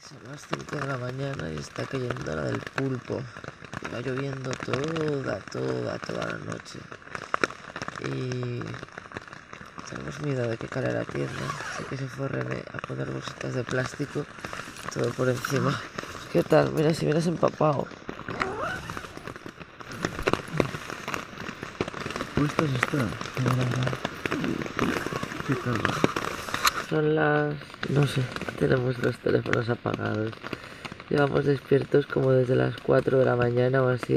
Son las 5 de la mañana y está cayendo la del pulpo. Lleva lloviendo toda la noche. Y tenemos miedo de que caiga la tienda. Así que se fue René a poner bolsitas de plástico, todo por encima. ¿Qué tal? Mira, si vienes empapado. ¿Puestas está? ¿Qué tal? Son las... no sé, tenemos los teléfonos apagados. Llevamos despiertos como desde las 4 de la mañana o así,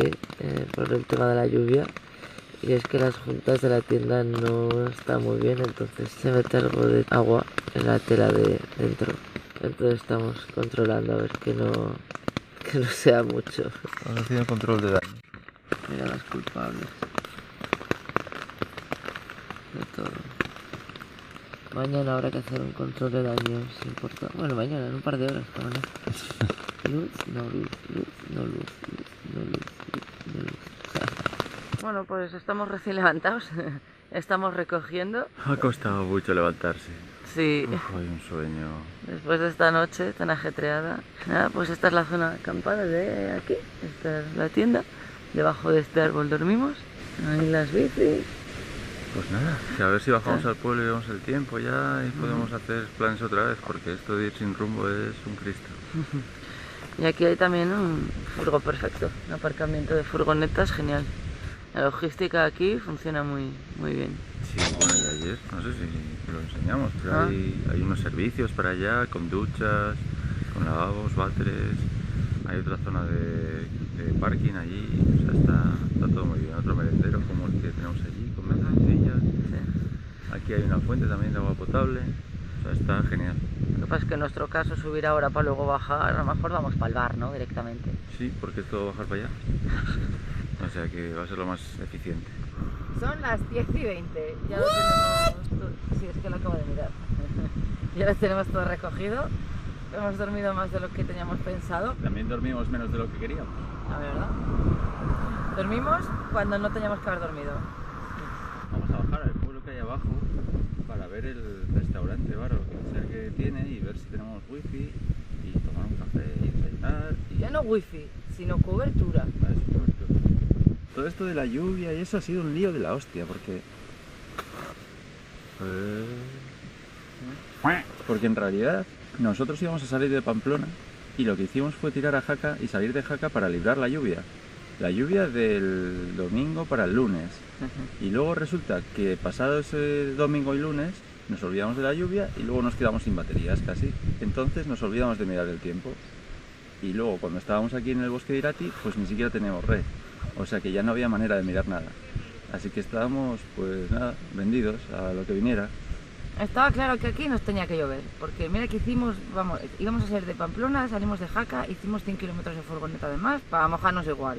por el tema de la lluvia. Y es que las juntas de la tienda no están muy bien, entonces se mete algo de agua en la tela de dentro. Entonces estamos controlando a ver que no sea mucho. Estamos haciendo control de daño. Mira las culpables. De todo. Mañana habrá que hacer un control de daños importante. Bueno, mañana, en un par de horas, cabrón. Luz, no luz, luz, no luz, luz, no luz, luz, no luz. Bueno, pues estamos recién levantados. Estamos recogiendo. Ha costado mucho levantarse. Sí. Uf, hay un sueño. Después de esta noche tan ajetreada. Nada, pues esta es la zona acampada de aquí. Esta es la tienda. Debajo de este árbol dormimos. Ahí las bicis. Pues nada, que a ver si bajamos al pueblo y vemos el tiempo ya y podemos hacer planes otra vez, porque esto de ir sin rumbo es un Cristo. Y aquí hay también un furgo perfecto, un aparcamiento de furgonetas genial. La logística aquí funciona muy bien. Sí, bueno, y ayer, no sé si lo enseñamos, pero hay unos servicios para allá, con duchas, con lavabos, váteres, hay otra zona de parking allí, o sea, está todo muy bien, otro merendero como el que tenemos allí, con mesecillas. Sí. Aquí hay una fuente también de agua potable, o sea, está genial. Lo que pasa es que en nuestro caso subir ahora para luego bajar, a lo mejor vamos para el bar, ¿no? Directamente. Sí, porque esto va a bajar para allá. O sea que va a ser lo más eficiente. Son las 10:20, ya lo tenemos... Sí, es que lo acabo de mirar. Ya lo tenemos todo recogido. Hemos dormido más de lo que teníamos pensado. También dormimos menos de lo que queríamos. La verdad. Dormimos cuando no teníamos que haber dormido. Vamos a bajar al pueblo que hay abajo para ver el restaurante bar o sea que tiene y ver si tenemos wifi y tomar un café y desayunar. Ya no wifi, sino cobertura. Todo esto de la lluvia y eso ha sido un lío de la hostia porque en realidad nosotros íbamos a salir de Pamplona y lo que hicimos fue tirar a Jaca y salir de Jaca para librar la lluvia. La lluvia del domingo para el lunes. Y luego resulta que pasado ese domingo y lunes nos olvidamos de la lluvia y luego nos quedamos sin baterías casi. Entonces nos olvidamos de mirar el tiempo. Y luego cuando estábamos aquí en el bosque de Irati, pues ni siquiera teníamos red. O sea que ya no había manera de mirar nada. Así que estábamos, pues nada, vendidos a lo que viniera. Estaba claro que aquí nos tenía que llover, porque mira que hicimos, vamos, íbamos a salir de Pamplona, salimos de Jaca, hicimos 100 kilómetros de furgoneta además, para mojarnos igual.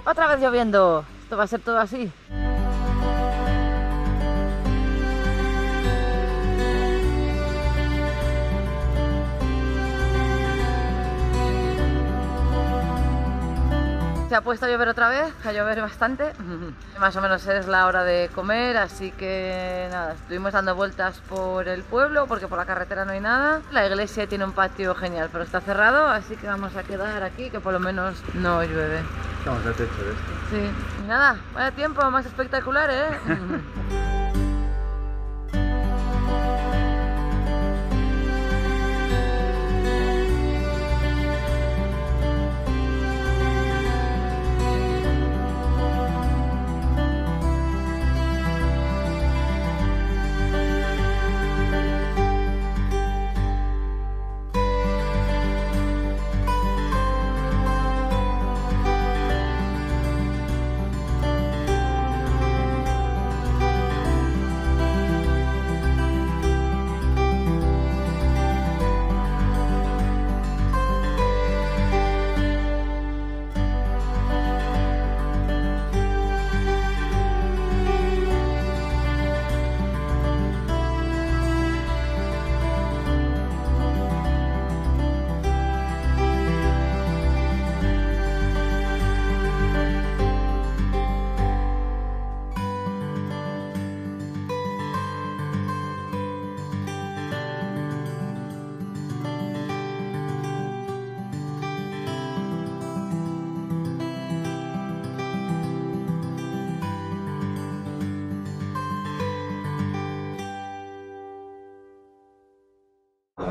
Otra vez lloviendo, esto va a ser todo así. Se ha puesto a llover otra vez, a llover bastante. Más o menos es la hora de comer, así que nada, estuvimos dando vueltas por el pueblo porque por la carretera no hay nada. La iglesia tiene un patio genial, pero está cerrado, así que vamos a quedar aquí, que por lo menos no llueve. Estamos al techo de esto. Sí, y nada, vaya tiempo más espectacular, ¿eh?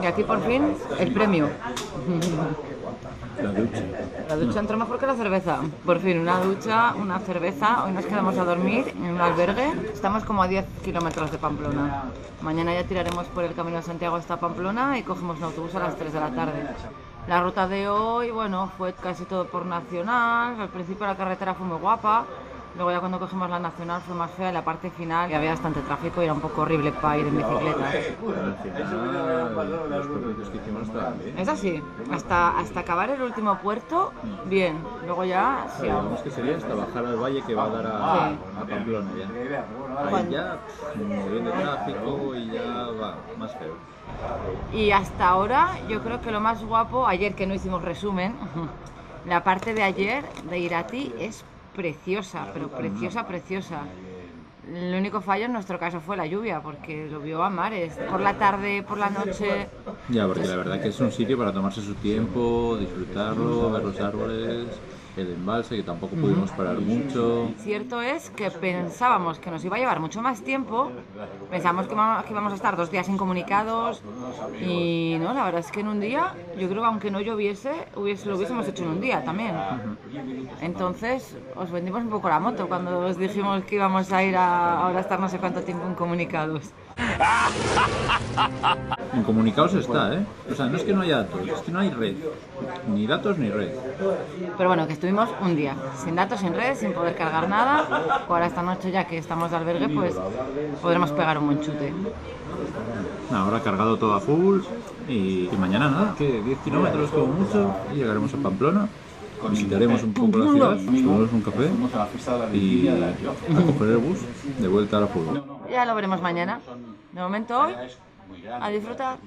Y aquí por fin el premio. La ducha. La ducha entró mejor que la cerveza. Por fin, una ducha, una cerveza. Hoy nos quedamos a dormir en un albergue. Estamos como a 10 kilómetros de Pamplona. Mañana ya tiraremos por el Camino de Santiago hasta Pamplona y cogemos un autobús a las 3 de la tarde. La ruta de hoy, bueno, fue casi todo por nacional. Al principio la carretera fue muy guapa. Luego ya cuando cogimos la nacional fue más fea y la parte final había bastante tráfico y era un poco horrible para ir en bicicleta. Los puertos que hicimos estaban bien. Es así, hasta acabar el último puerto, bien. Luego ya, sí. Digamos que sería hasta bajar al valle que va a dar a Pamplona ya. Ahí ya, muy de tráfico y ya va más feo. Y hasta ahora yo creo que lo más guapo, ayer que no hicimos resumen, la parte de ayer de Irati es preciosa, pero preciosa, preciosa. El único fallo en nuestro caso fue la lluvia, porque llovió a mares, por la tarde, por la noche. Ya, porque la verdad que es un sitio para tomarse su tiempo, disfrutarlo, ver los árboles, el embalse, que tampoco pudimos parar mucho. Cierto es que pensábamos que nos iba a llevar mucho más tiempo, pensamos que íbamos a estar 2 días incomunicados y no, la verdad es que en un día, yo creo que aunque no lloviese, lo hubiésemos hecho en un día también. Entonces, os vendimos un poco la moto cuando os dijimos que íbamos a ir ahora a estar no sé cuánto tiempo incomunicados. Incomunicados está, ¿eh? O sea, no es que no haya datos, es que no hay red. Ni datos ni red. Pero bueno, que estuvimos un día, sin datos, sin red, sin poder cargar nada. Ahora esta noche ya que estamos de albergue, pues podremos pegar un buen chute. Ahora cargado todo a full y mañana nada, que 10 kilómetros como mucho y llegaremos a Pamplona. Visitaremos un poco la ciudad, tomaremos un café y a coger el bus de vuelta a la fútbol. Ya lo veremos mañana. De momento hoy, a disfrutar.